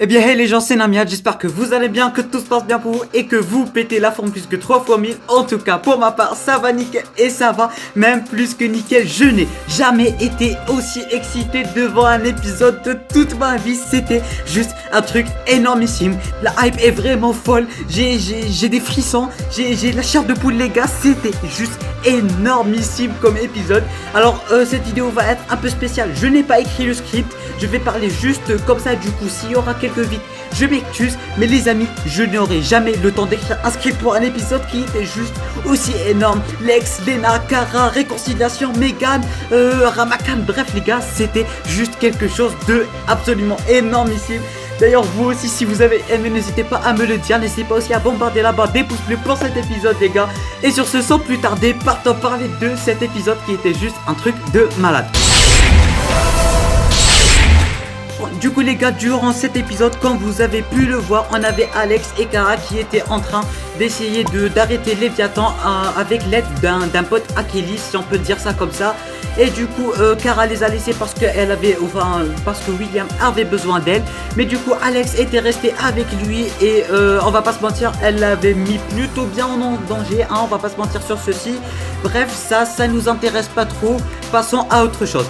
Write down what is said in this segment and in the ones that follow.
Eh bien hey les gens, c'est Namiad, j'espère que vous allez bien, que tout se passe bien pour vous et que vous pétez la forme plus que 3 fois 1000. En tout cas pour ma part ça va nickel et ça va même plus que nickel. Je n'ai jamais été aussi excité devant un épisode de toute ma vie. C'était juste un truc énormissime. La hype est vraiment folle, j'ai des frissons, j'ai la chair de poule les gars. C'était juste énormissime comme épisode. Alors cette vidéo va être un peu spéciale. Je n'ai pas écrit le script, je vais parler juste comme ça. Du coup s'il y aura quelques vides, je m'excuse, mais les amis, je n'aurai jamais le temps d'écrire un script pour un épisode qui était juste aussi énorme. Lex, Lena, Kara, réconciliation, Megan, Ramakan, bref les gars, c'était juste quelque chose de absolument énormissime. D'ailleurs vous aussi si vous avez aimé, n'hésitez pas à me le dire, n'hésitez pas aussi à bombarder la barre des pouces bleus pour cet épisode les gars. Et sur ce, sans plus tarder, partons parler de cet épisode qui était juste un truc de malade. Du coup les gars, durant cet épisode, comme vous avez pu le voir, on avait Alex et Kara qui étaient en train d'essayer d'arrêter Léviathan avec l'aide d'un pote à Kelly, si on peut dire ça comme ça. Et du coup Kara les a laissés parce que William avait besoin d'elle. Mais du coup Alex était resté avec lui et on va pas se mentir, elle l'avait mis plutôt bien en danger, hein, on va pas se mentir sur ceci. Bref, ça nous intéresse pas trop, passons à autre chose.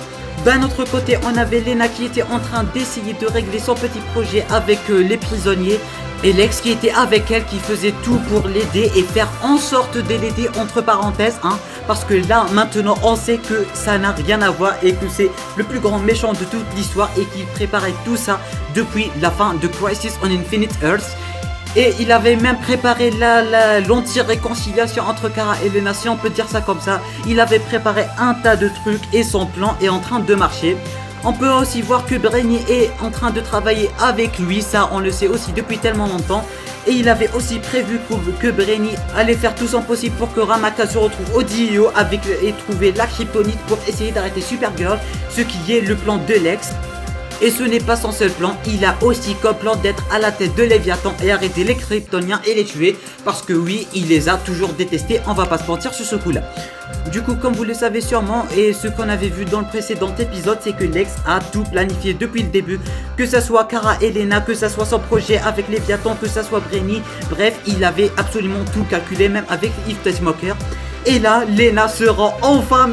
D'un autre côté, on avait Lena qui était en train d'essayer de régler son petit projet avec les prisonniers. Et Lex qui était avec elle, qui faisait tout pour l'aider et faire en sorte de l'aider entre parenthèses, hein. Parce que là, maintenant, on sait que ça n'a rien à voir et que c'est le plus grand méchant de toute l'histoire et qu'il préparait tout ça depuis la fin de Crisis on Infinite Earths. Et il avait même préparé l'anti-réconciliation entre Kara et Lena, si on peut dire ça comme ça. Il avait préparé un tas de trucs et son plan est en train de marcher. On peut aussi voir que Brainy est en train de travailler avec lui, ça on le sait aussi depuis tellement longtemps. Et il avait aussi prévu que Brainy allait faire tout son possible pour que Ramaka se retrouve au DIO et trouver la kryptonite pour essayer d'arrêter Supergirl, ce qui est le plan de Lex. Et ce n'est pas son seul plan, il a aussi comme plan d'être à la tête de Léviathan et arrêter les Kryptoniens et les tuer. Parce que oui, il les a toujours détestés, on va pas se mentir sur ce coup là. Du coup, comme vous le savez sûrement, et ce qu'on avait vu dans le précédent épisode, c'est que Lex a tout planifié depuis le début. Que ça soit Kara et Lena, que ça soit son projet avec Léviathan, que ça soit Brainy. Bref, il avait absolument tout calculé, même avec Eve Tessmacher. Et là, Lena se rend enfin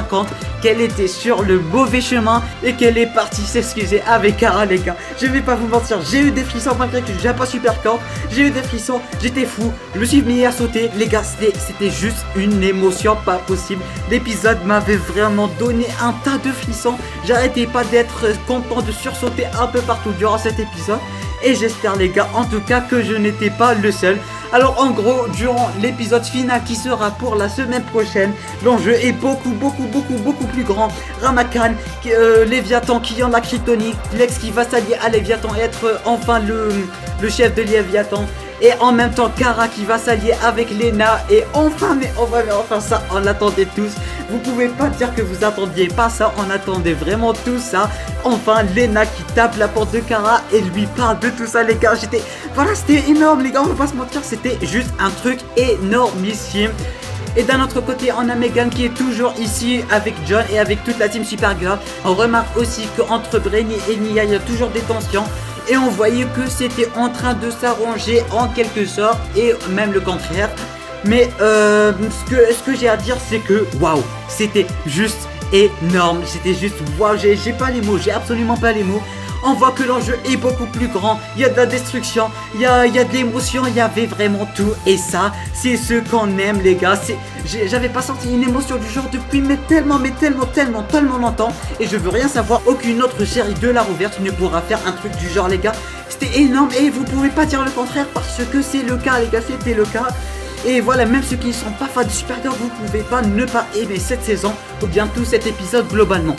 compte qu'elle était sur le mauvais chemin et qu'elle est partie s'excuser avec Kara les gars. Je vais pas vous mentir, j'ai eu des frissons malgré que j'ai pas super camp. J'ai eu des frissons, j'étais fou, je me suis mis à sauter. Les gars, c'était juste une émotion pas possible. L'épisode m'avait vraiment donné un tas de frissons. J'arrêtais pas d'être content de sursauter un peu partout durant cet épisode. Et j'espère les gars en tout cas que je n'étais pas le seul. Alors en gros, durant l'épisode final qui sera pour la semaine prochaine, l'enjeu est beaucoup plus grand. Ramakan, Léviathan qui en a kryptonite, Lex qui va s'allier à Léviathan et être enfin le chef de Léviathan. Et en même temps Kara qui va s'allier avec Lena. Et enfin ça, on l'attendait tous. Vous pouvez pas dire que vous attendiez pas ça, on attendait vraiment tout ça. Enfin Lena qui tape la porte de Kara et lui parle de tout ça les gars. C'était énorme les gars, on va pas se mentir, c'était juste un truc énormissime. Et d'un autre côté, on a Megan qui est toujours ici avec John et avec toute la team Supergirl. On remarque aussi qu'entre Brainy et Nia, il y a toujours des tensions. Et on voyait que c'était en train de s'arranger en quelque sorte, et même le contraire. Mais ce que j'ai à dire, c'est que waouh, c'était juste énorme. C'était juste waouh, j'ai pas les mots, j'ai absolument pas les mots. On voit que l'enjeu est beaucoup plus grand, il y a de la destruction, il y a de l'émotion, il y avait vraiment tout. Et ça, c'est ce qu'on aime les gars. J'avais pas senti une émotion du genre depuis tellement longtemps. Et je veux rien savoir, aucune autre série de la Reverse ne pourra faire un truc du genre les gars. C'était énorme et vous pouvez pas dire le contraire parce que c'est le cas les gars, c'était le cas. Et voilà, même ceux qui ne sont pas fans de Supergirl, vous pouvez pas ne pas aimer cette saison ou bien tout cet épisode globalement.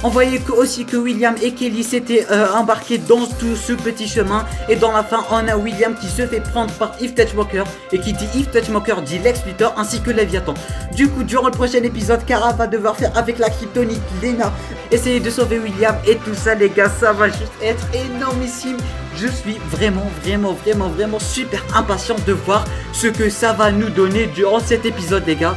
On voyait aussi que William et Kelly s'étaient embarqués dans tout ce petit chemin. Et dans la fin, on a William qui se fait prendre par Eve Tessmacher. Et qui dit Eve Tessmacher dit Lex Luthor ainsi que Léviathan. Du coup, durant le prochain épisode, Kara va devoir faire avec la kryptonite Lena, essayer de sauver William. Et tout ça les gars, ça va juste être énormissime. Je suis vraiment super impatient de voir ce que ça va nous donner durant cet épisode les gars.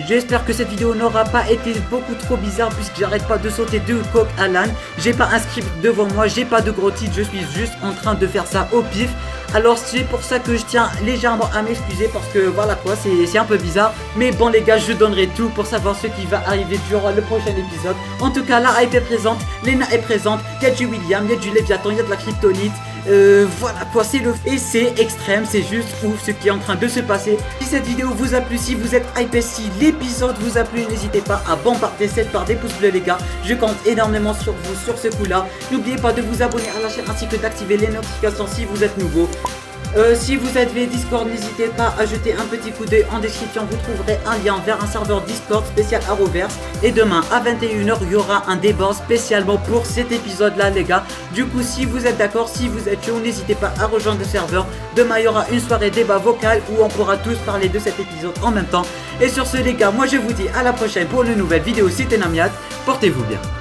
J'espère que cette vidéo n'aura pas été beaucoup trop bizarre puisque j'arrête pas de sauter de coq à l'âne. J'ai pas un script devant moi, j'ai pas de gros titres, je suis juste en train de faire ça au pif. Alors c'est pour ça que je tiens légèrement à m'excuser parce que voilà quoi, c'est un peu bizarre. Mais bon les gars, je donnerai tout pour savoir ce qui va arriver durant le prochain épisode. En tout cas, la hype est présente, Lena est présente, il y a du William, il y a du Léviathan, il y a de la kryptonite. Voilà quoi, c'est le... Et c'est extrême, c'est juste ouf ce qui est en train de se passer. Si cette vidéo vous a plu, si vous êtes hypé, si l'épisode vous a plu, n'hésitez pas à bombarder cette barre des pouces bleus les gars. Je compte énormément sur vous sur ce coup là. N'oubliez pas de vous abonner à la chaîne ainsi que d'activer les notifications si vous êtes nouveau. Si vous avez Discord, n'hésitez pas à jeter un petit coup d'œil en description, vous trouverez un lien vers un serveur Discord spécial Arrowverse. Et demain à 21h, il y aura un débat spécialement pour cet épisode là les gars. Du coup, si vous êtes d'accord, si vous êtes chaud, n'hésitez pas à rejoindre le serveur. Demain, il y aura une soirée débat vocal où on pourra tous parler de cet épisode en même temps. Et sur ce les gars, moi je vous dis à la prochaine pour une nouvelle vidéo. C'était Namiad, portez-vous bien.